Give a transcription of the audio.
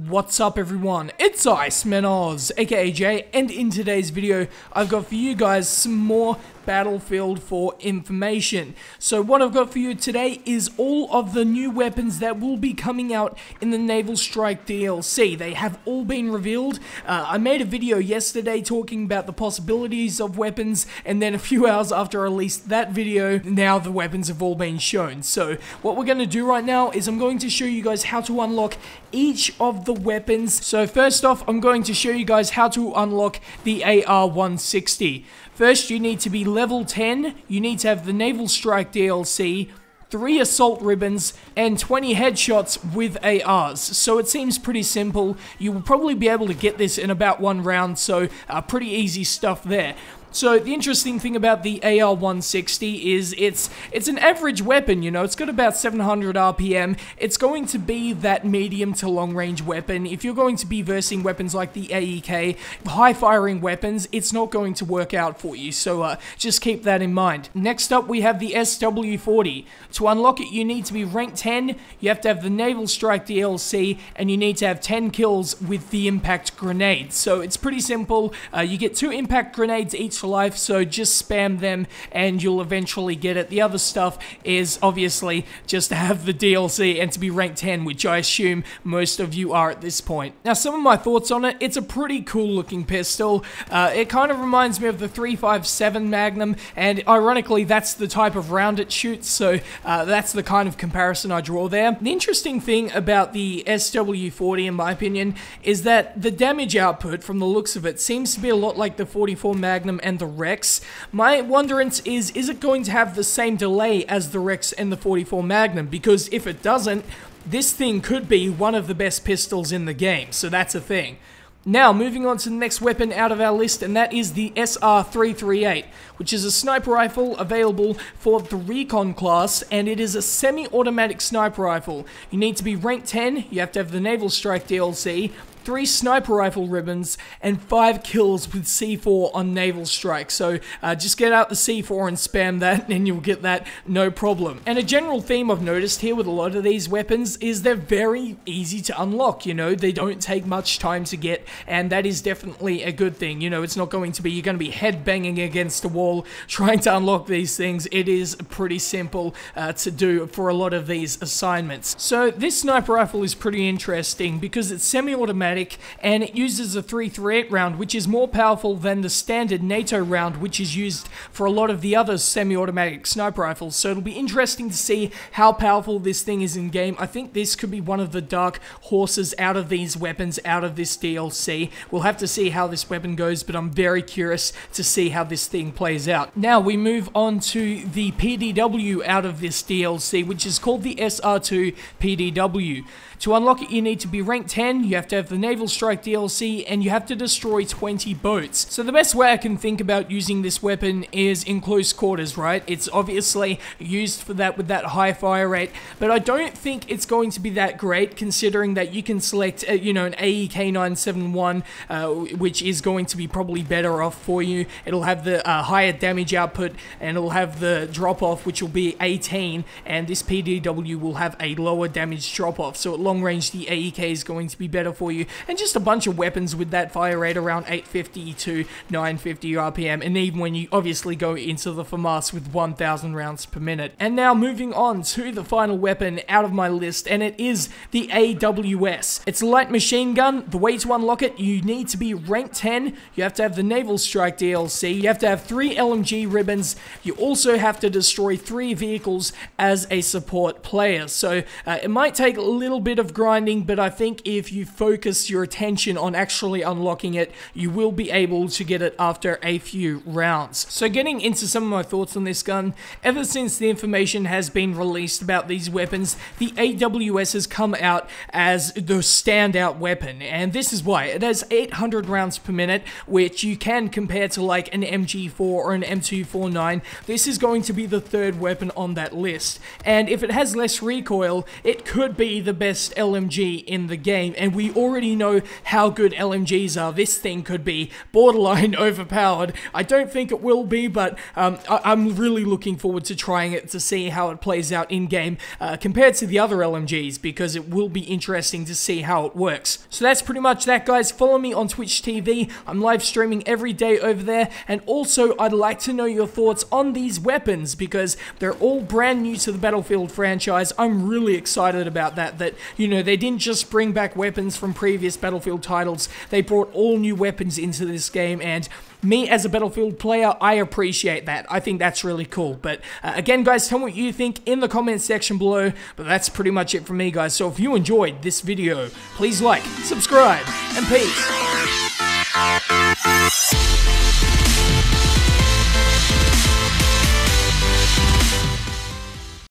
What's up everyone, it's Iceman Oz, aka Jay, and in today's video, I've got for you guys some more Battlefield 4 information. So what I've got for you today is all of the new weapons that will be coming out in the Naval Strike DLC. They have all been revealed. I made a video yesterday talking about the possibilities of weapons, and then a few hours after I released that video, now the weapons have all been shown. So what we're going to do right now is I'm going to show you guys how to unlock each of the weapons. So first off, I'm going to show you guys how to unlock the AR160. First, you need to be level 10, you need to have the Naval Strike DLC, 3 assault ribbons, and 20 headshots with ARs. So it seems pretty simple. You will probably be able to get this in about 1 round, so pretty easy stuff there. So the interesting thing about the AR160 is it's an average weapon, you know, it's got about 700 RPM. It's going to be that medium to long range weapon. If you're going to be versing weapons like the AEK, high firing weapons, it's not going to work out for you, so just keep that in mind. Next up we have the SW40. To unlock it you need to be rank 10, you have to have the Naval Strike DLC, and you need to have 10 kills with the impact grenades. So it's pretty simple. You get 2 impact grenades each life, so just spam them and you'll eventually get it. The other stuff is obviously just to have the DLC and to be rank 10, which I assume most of you are at this point. Now some of my thoughts on it, it's a pretty cool looking pistol. It kind of reminds me of the 357 Magnum, and ironically that's the type of round it shoots, so that's the kind of comparison I draw there. The interesting thing about the SW40 in my opinion is that the damage output from the looks of it seems to be a lot like the 44 Magnum and the Rex. My wonderance is it going to have the same delay as the Rex and the 44 Magnum? Because if it doesn't, this thing could be one of the best pistols in the game, so that's a thing. Now, moving on to the next weapon out of our list, and that is the SR338, which is a sniper rifle available for the Recon class, and it is a semi-automatic sniper rifle. You need to be rank 10, you have to have the Naval Strike DLC, 3 sniper rifle ribbons, and 5 kills with C4 on Naval Strike. So just get out the C4 and spam that and you'll get that no problem. And a general theme I've noticed here with a lot of these weapons is they're very easy to unlock, you know, they don't take much time to get, and that is definitely a good thing. You know, it's not going to be, you're going to be head banging against a wall trying to unlock these things. It is pretty simple to do for a lot of these assignments. So this sniper rifle is pretty interesting because it's semi-automatic, and it uses a 338 round, which is more powerful than the standard NATO round, which is used for a lot of the other semi-automatic sniper rifles. So it'll be interesting to see how powerful this thing is in game. I think this could be one of the dark horses out of these weapons, out of this DLC. We'll have to see how this weapon goes, but I'm very curious to see how this thing plays out. Now we move on to the PDW out of this DLC, which is called the SR-2 PDW. To unlock it, you need to be rank 10, you have to have the Naval Strike DLC, and you have to destroy 20 boats. So the best way I can think about using this weapon is in close quarters, right? It's obviously used for that with that high fire rate, but I don't think it's going to be that great considering that you can select, you know, an AEK 971, which is going to be probably better off for you. It'll have the higher damage output, and it'll have the drop-off, which will be 18, and this PDW will have a lower damage drop-off. So at long range, the AEK is going to be better for you, and just a bunch of weapons with that fire rate around 850 to 950 RPM, and even when you obviously go into the FAMAS with 1000 rounds per minute. And now moving on to the final weapon out of my list, and it is the AWS. It's a light machine gun. The way to unlock it, you need to be rank 10, you have to have the Naval Strike DLC, you have to have 3 LMG ribbons, you also have to destroy 3 vehicles as a support player. So it might take a little bit of grinding, but I think if you focus your attention on actually unlocking it, you will be able to get it after a few rounds. So getting into some of my thoughts on this gun, ever since the information has been released about these weapons, the AWS has come out as the standout weapon, and this is why. It has 800 rounds per minute, which you can compare to like an MG4 or an M249. This is going to be the 3rd weapon on that list, and if it has less recoil, it could be the best LMG in the game, and we already already know how good LMGs are, this thing could be borderline overpowered. I don't think it will be, but I'm really looking forward to trying it to see how it plays out in-game compared to the other LMGs, because it will be interesting to see how it works. So that's pretty much that, guys. Follow me on Twitch TV. I'm live streaming every day over there, and also I'd like to know your thoughts on these weapons, because they're all brand new to the Battlefield franchise. I'm really excited about that, you know, they didn't just bring back weapons from previous Battlefield titles, they brought all new weapons into this game, and me as a Battlefield player, I appreciate that. I think that's really cool. But again, guys, tell me what you think in the comments section below. But that's pretty much it from me, guys. So if you enjoyed this video, please like, subscribe, and peace.